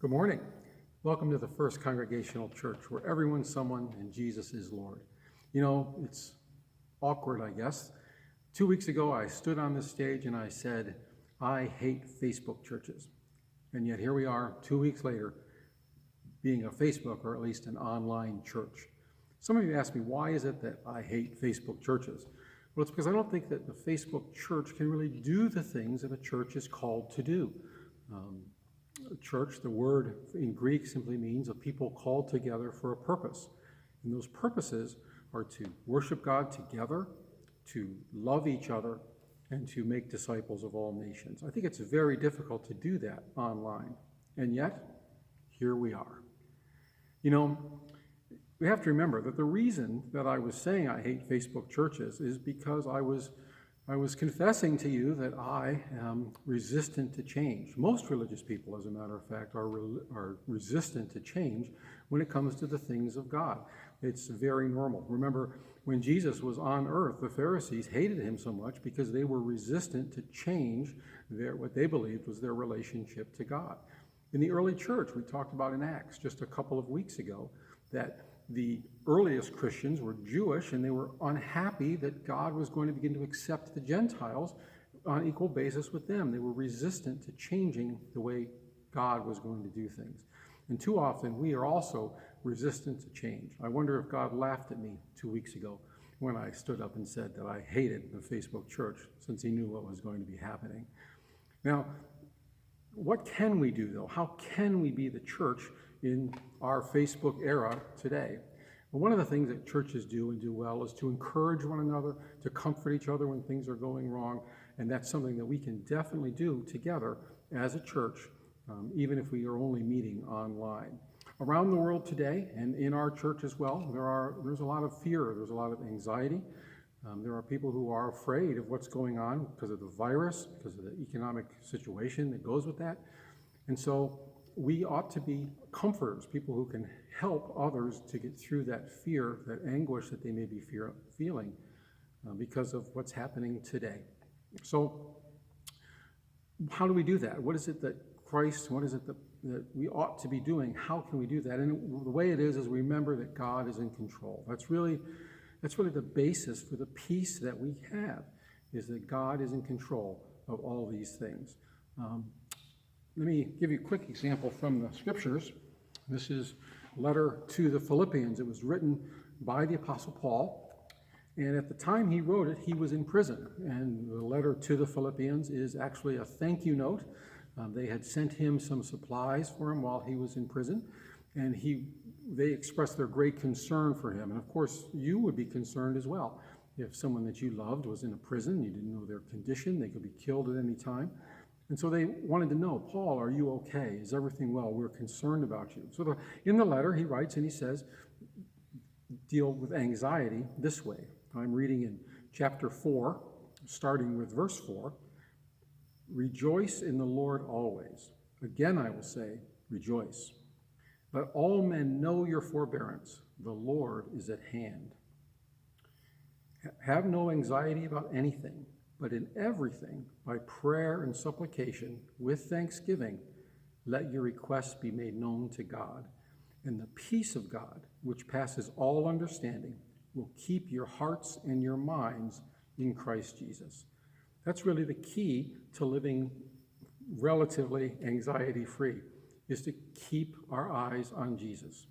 Good morning. Welcome to the First Congregational Church, where everyone's someone and Jesus is Lord. You know, it's awkward, I guess. 2 weeks ago, I stood on this stage and I said, I hate Facebook churches. And yet here we are, 2 weeks later, being a Facebook, or at least an online church. Some of you ask me, why is it that I hate Facebook churches? Well, it's because I don't think that the Facebook church can really do the things that a church is called to do. Church, the word in Greek simply means a people called together for a purpose. And those purposes are to worship God together, to love each other, and to make disciples of all nations. I think it's very difficult to do that online. And yet, here we are. You know, we have to remember that the reason that I was saying I hate Facebook churches is because I was confessing to you that I am resistant to change. Most religious people, as a matter of fact, are resistant to change when it comes to the things of God. It's very normal. Remember, when Jesus was on earth, the Pharisees hated him so much because they were resistant to change what they believed was their relationship to God. In the early church, we talked about in Acts just a couple of weeks ago that the earliest Christians were Jewish, and they were unhappy that God was going to begin to accept the Gentiles on equal basis with them. They were resistant to changing the way God was going to do things. And too often, we are also resistant to change. I wonder if God laughed at me 2 weeks ago when I stood up and said that I hated the Facebook church, since he knew what was going to be happening. Now, what can we do, though? How can we be the church in our Facebook era today? Well, one of the things that churches do and do well is to encourage one another, to comfort each other when things are going wrong, and that's something that we can definitely do together as a church, even if we are only meeting online. Around the world today, and in our church as well, there's a lot of fear, there's a lot of anxiety. There are people who are afraid of what's going on because of the virus, because of the economic situation that goes with that. And so we ought to be comforters, people who can help others to get through that fear, that anguish that they may be feeling because of what's happening today. So how do we do that? What is it that what is it that we ought to be doing? How can we do that? And the way it is remember that God is in control. That's really the basis for the peace that we have, is that God is in control of all these things. Let me give you a quick example from the scriptures. This is a letter to the Philippians. It was written by the Apostle Paul, and at the time he wrote it, he was in prison. And the letter to the Philippians is actually a thank you note. They had sent him some supplies for him while he was in prison, and they expressed their great concern for him. And of course, you would be concerned as well. If someone that you loved was in a prison, you didn't know their condition, they could be killed at any time. And so they wanted to know, Paul, are you okay? Is everything well? We're concerned about you. So in the letter, he writes and he says, deal with anxiety this way. I'm reading in chapter 4, starting with verse 4. Rejoice in the Lord always. Again, I will say, rejoice. Let all men know your forbearance. The Lord is at hand. Have no anxiety about anything, but in everything, by prayer and supplication, with thanksgiving, let your requests be made known to God. And the peace of God, which passes all understanding, will keep your hearts and your minds in Christ Jesus. That's really the key to living relatively anxiety-free, is to keep our eyes on Jesus.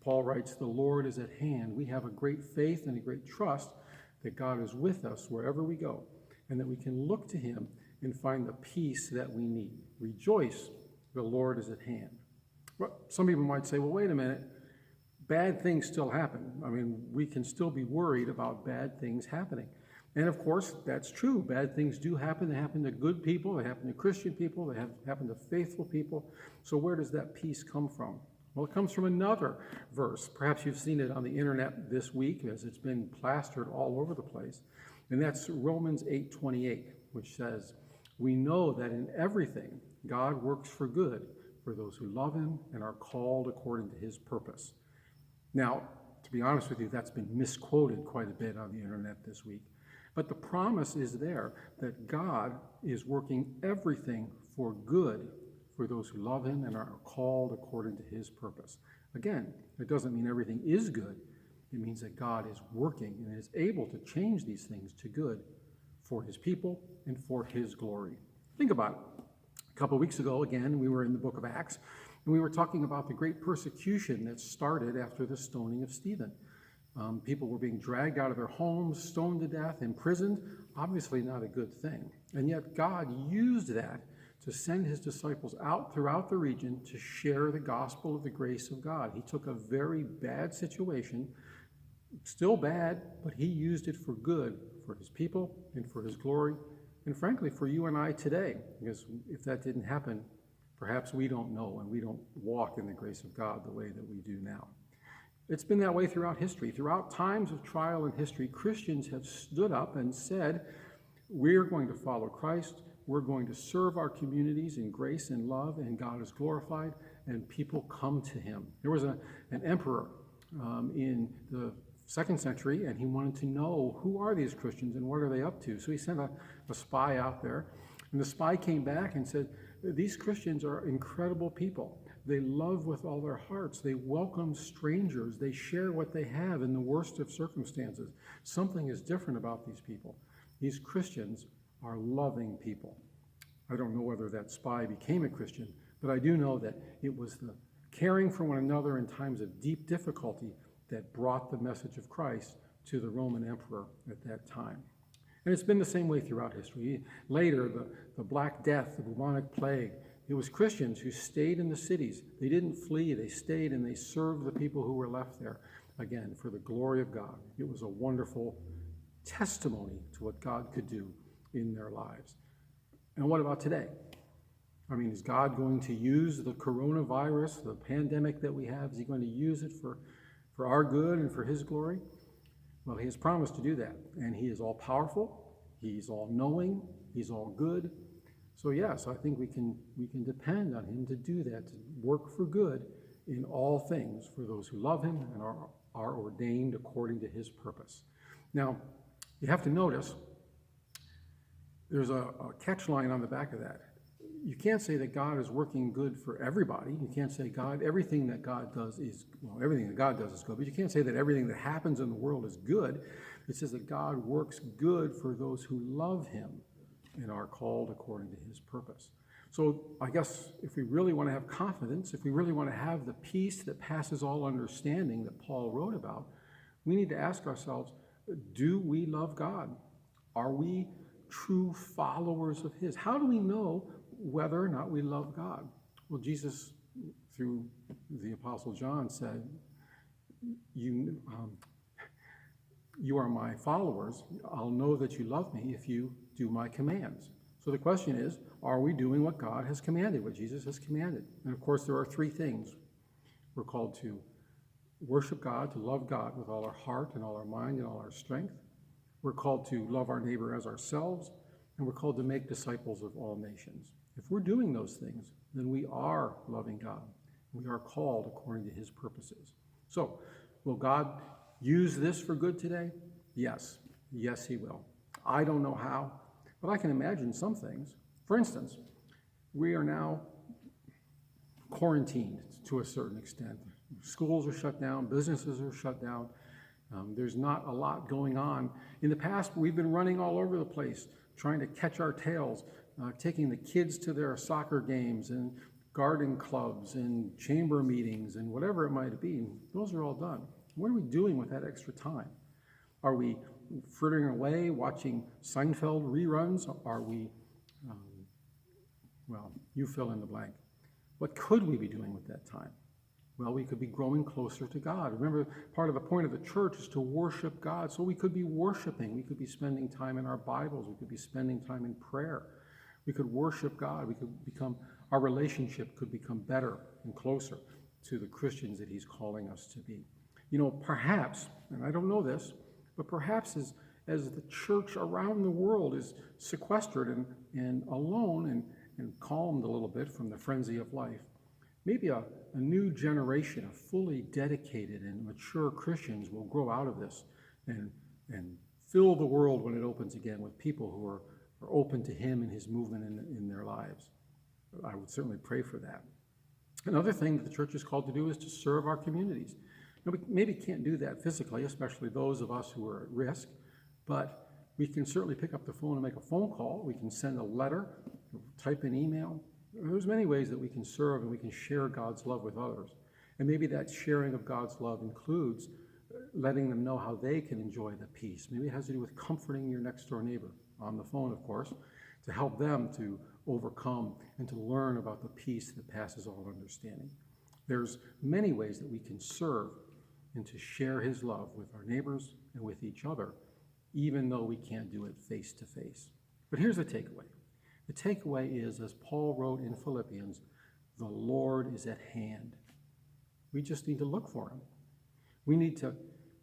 Paul writes, the Lord is at hand. We have a great faith and a great trust that God is with us wherever we go, and that we can look to him and find the peace that we need. Rejoice, the Lord is at hand. Well, some people might say, well, wait a minute, bad things still happen. I mean, we can still be worried about bad things happening. And of course, that's true. Bad things do happen. They happen to good people. They happen to Christian people. They happen to faithful people. So where does that peace come from? Well, it comes from another verse. Perhaps you've seen it on the internet this week as it's been plastered all over the place. And that's Romans 8:28, which says, we know that in everything God works for good for those who love him and are called according to his purpose. Now, to be honest with you, that's been misquoted quite a bit on the internet this week. But the promise is there that God is working everything for good for those who love him and are called according to his purpose. Again, it doesn't mean everything is good. It means that God is working and is able to change these things to good for his people and for his glory. Think about it. A couple of weeks ago, again, we were in the book of Acts, and we were talking about the great persecution that started after the stoning of Stephen. People were being dragged out of their homes, stoned to death, imprisoned. Obviously not a good thing. And yet God used that to send his disciples out throughout the region to share the gospel of the grace of God. He took a very bad situation, still bad, but he used it for good for his people and for his glory, and frankly for you and I today, because if that didn't happen, perhaps we don't know and we don't walk in the grace of God the way that we do now. It's been that way throughout history. Throughout times of trial in history, Christians have stood up and said, we're going to follow Christ, we're going to serve our communities in grace and love, and God is glorified, and people come to him. There was an emperor in the 2nd century, and he wanted to know, who are these Christians and what are they up to? So he sent a spy out there, and the spy came back and said, these Christians are incredible people. They love with all their hearts. They welcome strangers. They share what they have in the worst of circumstances. Something is different about these people. These Christians are loving people. I don't know whether that spy became a Christian, but I do know that it was the caring for one another in times of deep difficulty that brought the message of Christ to the Roman emperor at that time. And it's been the same way throughout history. Later, the Black Death, the bubonic plague, it was Christians who stayed in the cities. They didn't flee, they stayed and they served the people who were left there, again, for the glory of God. It was a wonderful testimony to what God could do in their lives. And what about today? I mean, is God going to use the coronavirus, the pandemic that we have, is he going to use it for our good and for his glory? Well, he has promised to do that, and he is all powerful, he's all knowing, he's all good. So yes, I think we can depend on him to do that, to work for good in all things for those who love him and are ordained according to his purpose. Now, you have to notice there's a catch line on the back of that. You can't say that God is working good for everybody. You can't say everything that God does is good, but you can't say that everything that happens in the world is good. It says that God works good for those who love him and are called according to his purpose. So I guess if we really want to have confidence, if we really want to have the peace that passes all understanding that Paul wrote about, we need to ask ourselves, do we love God? Are we true followers of his? How do we know whether or not we love God? Well, Jesus, through the Apostle John, said, you are my followers. I'll know that you love me if you do my commands. So the question is, are we doing what God has commanded, what Jesus has commanded? And of course, there are three things. We're called to worship God, to love God with all our heart and all our mind and all our strength. We're called to love our neighbor as ourselves, and we're called to make disciples of all nations. If we're doing those things, then we are loving God. We are called according to his purposes. So, will God use this for good today? Yes. Yes, he will. I don't know how, but I can imagine some things. For instance, we are now quarantined to a certain extent. Schools are shut down, businesses are shut down. There's not a lot going on. In the past, we've been running all over the place, trying to catch our tails, taking the kids to their soccer games and garden clubs and chamber meetings and whatever it might be. Those are all done. What are we doing with that extra time? Are we frittering away watching Seinfeld reruns? Are we, well, you fill in the blank. What could we be doing with that time? Well, we could be growing closer to God. Remember, part of the point of the church is to worship God. So we could be worshiping. We could be spending time in our Bibles. We could be spending time in prayer. We could worship God. Our relationship could become better and closer to the Christians that he's calling us to be. You know, perhaps, and I don't know this, but perhaps as the church around the world is sequestered and alone and calmed a little bit from the frenzy of life, maybe a new generation of fully dedicated and mature Christians will grow out of this and fill the world when it opens again with people who are open to him and his movement in their lives. I would certainly pray for that. Another thing that the church is called to do is to serve our communities. Now, we maybe can't do that physically, especially those of us who are at risk, but we can certainly pick up the phone and make a phone call. We can send a letter, type an email. There's many ways that we can serve and we can share God's love with others. And maybe that sharing of God's love includes letting them know how they can enjoy the peace. Maybe it has to do with comforting your next door neighbor, on the phone, of course, to help them to overcome and to learn about the peace that passes all understanding. There's many ways that we can serve and to share his love with our neighbors and with each other, even though we can't do it face to face. But here's the takeaway. The takeaway is, as Paul wrote in Philippians, the Lord is at hand. We just need to look for him. We need to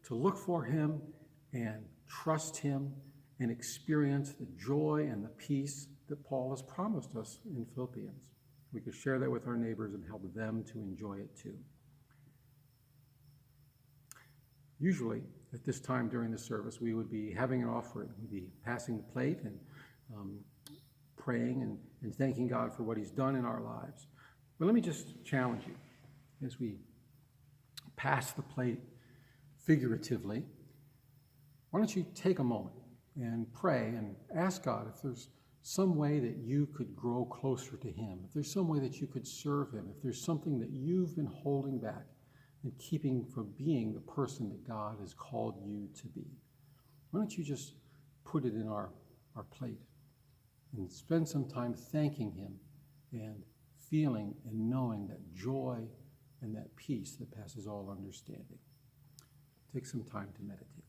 look for him and trust him and experience the joy and the peace that Paul has promised us in Philippians. We could share that with our neighbors and help them to enjoy it too. Usually, at this time during the service, we would be having an offering. We'd be passing the plate and praying and thanking God for what he's done in our lives. But let me just challenge you as we pass the plate figuratively. Why don't you take a moment and pray and ask God if there's some way that you could grow closer to him, if there's some way that you could serve him, if there's something that you've been holding back and keeping from being the person that God has called you to be. Why don't you just put it in our plate and spend some time thanking him and feeling and knowing that joy and that peace that passes all understanding. Take some time to meditate.